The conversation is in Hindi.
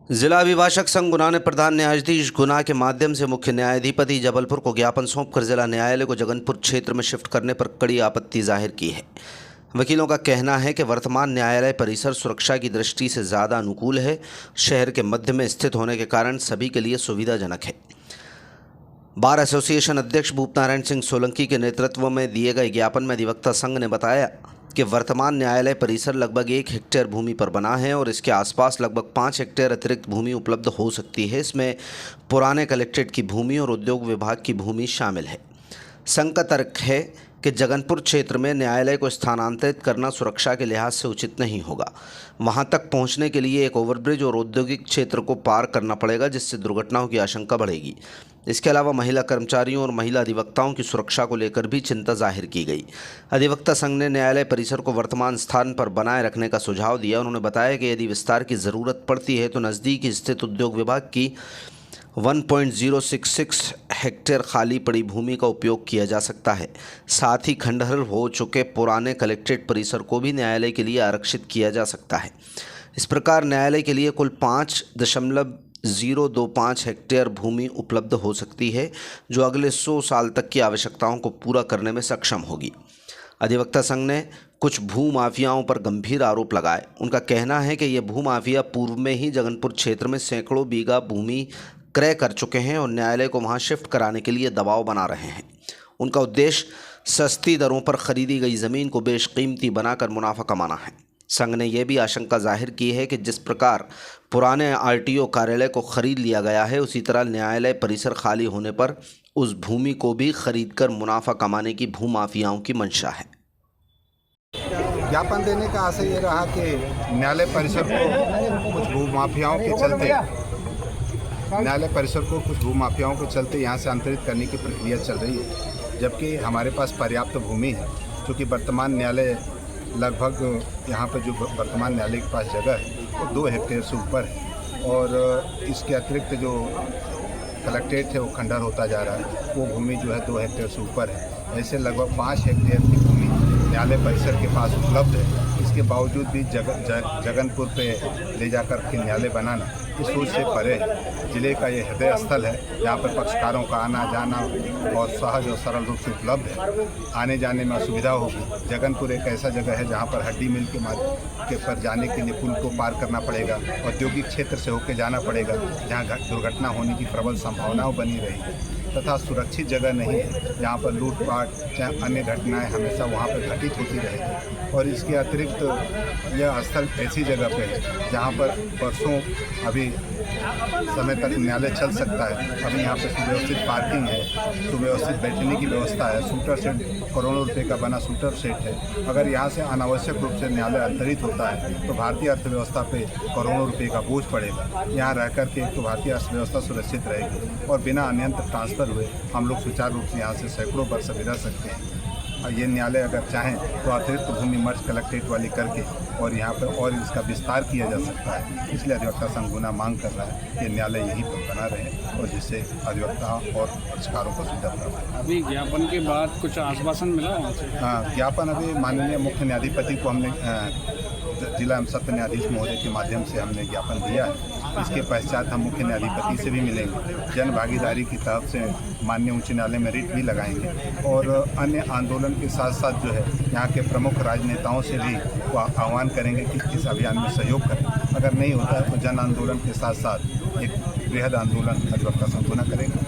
जिला अभिभाषक संघ गुना ने प्रधान न्यायाधीश गुना के माध्यम से मुख्य न्यायाधिपति जबलपुर को ज्ञापन सौंपकर जिला न्यायालय को जगनपुर क्षेत्र में शिफ्ट करने पर कड़ी आपत्ति जाहिर की है। वकीलों का कहना है कि वर्तमान न्यायालय परिसर सुरक्षा की दृष्टि से ज़्यादा अनुकूल है। शहर के मध्य में स्थित होने के कारण सभी के लिए सुविधाजनक है। बार एसोसिएशन अध्यक्ष भूपनारायण सिंह सोलंकी के नेतृत्व में दिए गए ज्ञापन में अधिवक्ता संघ ने बताया कि वर्तमान न्यायालय परिसर लगभग 1 हेक्टेयर भूमि पर बना है और इसके आसपास लगभग 5 हेक्टेयर अतिरिक्त भूमि उपलब्ध हो सकती है। इसमें पुराने कलेक्ट्रेट की भूमि और उद्योग विभाग की भूमि शामिल है। संघ का तर्क है कि जगनपुर क्षेत्र में न्यायालय को स्थानांतरित करना सुरक्षा के लिहाज से उचित नहीं होगा। वहां तक पहुंचने के लिए एक ओवरब्रिज और औद्योगिक क्षेत्र को पार करना पड़ेगा, जिससे दुर्घटनाओं की आशंका बढ़ेगी। इसके अलावा महिला कर्मचारियों और महिला अधिवक्ताओं की सुरक्षा को लेकर भी चिंता जाहिर की गई। अधिवक्ता संघ ने न्यायालय परिसर को वर्तमान स्थान पर बनाए रखने का सुझाव दिया। उन्होंने बताया कि यदि विस्तार की ज़रूरत पड़ती है तो नज़दीक स्थित उद्योग विभाग की 1.066 हेक्टेयर खाली पड़ी भूमि का उपयोग किया जा सकता है। साथ ही खंडहर हो चुके पुराने कलेक्ट्रेट परिसर को भी न्यायालय के लिए आरक्षित किया जा सकता है। इस प्रकार न्यायालय के लिए कुल 5.025 हेक्टेयर भूमि उपलब्ध हो सकती है, जो अगले 100 साल तक की आवश्यकताओं को पूरा करने में सक्षम होगी। अधिवक्ता संघ ने कुछ भूमाफियाओं पर गंभीर आरोप लगाए। उनका कहना है कि ये भूमाफिया पूर्व में ही जगनपुर क्षेत्र में सैकड़ों बीघा भूमि क्रय कर चुके हैं और न्यायालय को वहां शिफ्ट कराने के लिए दबाव बना रहे हैं। उनका उद्देश्य सस्ती दरों पर खरीदी गई ज़मीन को बेशकीमती बनाकर मुनाफा कमाना है। संघ ने यह भी आशंका जाहिर की है कि जिस प्रकार पुराने आरटीओ कार्यालय को खरीद लिया गया है, उसी तरह न्यायालय परिसर खाली होने पर उस भूमि को भी खरीदकर मुनाफा कमाने की भूमाफियाओं की मंशा है। ज्ञापन देने का आशय ये रहा कि न्यायालय परिसर को कुछ भूमाफियाओं के चलते यहाँ से अंतरित करने की प्रक्रिया चल रही है, जबकि हमारे पास पर्याप्त भूमि है। क्योंकि वर्तमान न्यायालय लगभग यहाँ पर जो वर्तमान न्यायालय के पास जगह है वो 2 हेक्टेयर से ऊपर है और इसके अतिरिक्त जो कलेक्ट्रेट है वो खंडहर होता जा रहा है। वो भूमि जो है 2 हेक्टेयर से ऊपर है। ऐसे लगभग 5 हेक्टेयर की भूमि न्यायालय परिसर के पास उपलब्ध है। इसके बावजूद भी जगनपुर पे ले जाकर के न्यायालय बनाना इस सोच से परे है। जिले का ये हृदय स्थल है जहाँ पर पक्षकारों का आना जाना और सहज और सरल रूप से उपलब्ध है। आने जाने में असुविधा होगी। जगनपुर एक ऐसा जगह है जहाँ पर हड्डी मिल के पर जाने के लिए पुल को पार करना पड़ेगा, औद्योगिक क्षेत्र से होकर जाना पड़ेगा, जहाँ दुर्घटना होने की प्रबल संभावनाएं बनी रहेगी तथा सुरक्षित जगह नहीं है, जहाँ पर लूटपाट चाहे अन्य घटनाएं हमेशा वहाँ पर घटित होती रहेगी। और इसके अतिरिक्त यह स्थल ऐसी जगह पे है जहाँ पर वर्षों अभी समय तक न्यायालय चल सकता है। अभी यहाँ पे सुव्यवस्थित पार्किंग है, सुव्यवस्थित बैठने की व्यवस्था है, शूटर सेट करोड़ों रुपए का बना शूटर सेट है। अगर यहाँ से अनावश्यक रूप से न्यायालय अंतरित होता है तो भारतीय अर्थव्यवस्था पे करोड़ों रुपए का बोझ पड़ेगा। यहाँ रह कर के तो भारतीय अर्थव्यवस्था सुरक्षित रहेगी और बिना अन्यंत्र ट्रांसफ़र हुए हम लोग सुचारू रूप से यहाँ से सैकड़ों वर्ष भी रह सकते हैं। ये न्यायालय अगर चाहें तो अतिरिक्त भूमि मर्ज कलेक्ट्रेट वाली करके और यहाँ पर और इसका विस्तार किया जा सकता है। इसलिए अधिवक्ता संघ गुना मांग कर रहा है कि न्यायालय यहीं पर बना रहे और जिससे अधिवक्ता और पक्षकारों को सुविधा प्राप्त हो। अभी ज्ञापन के बाद कुछ आश्वासन मिला? हाँ, ज्ञापन अभी माननीय मुख्य न्यायाधिपति को हमने जिला एवं सत्र न्यायाधीश महोदय के माध्यम से हमने ज्ञापन दिया है। इसके पश्चात हम मुख्य न्यायाधिपति से भी मिलेंगे, जन भागीदारी की तरफ से माननीय उच्च न्यायालय में रिट भी लगाएंगे और अन्य आंदोलन के साथ साथ जो है यहाँ के प्रमुख राजनेताओं से भी वो आह्वान करेंगे कि इस अभियान में सहयोग करें। अगर नहीं होता है तो जन आंदोलन के साथ साथ एक बृहद आंदोलन अधिवक्ता संघ गुना करेंगे।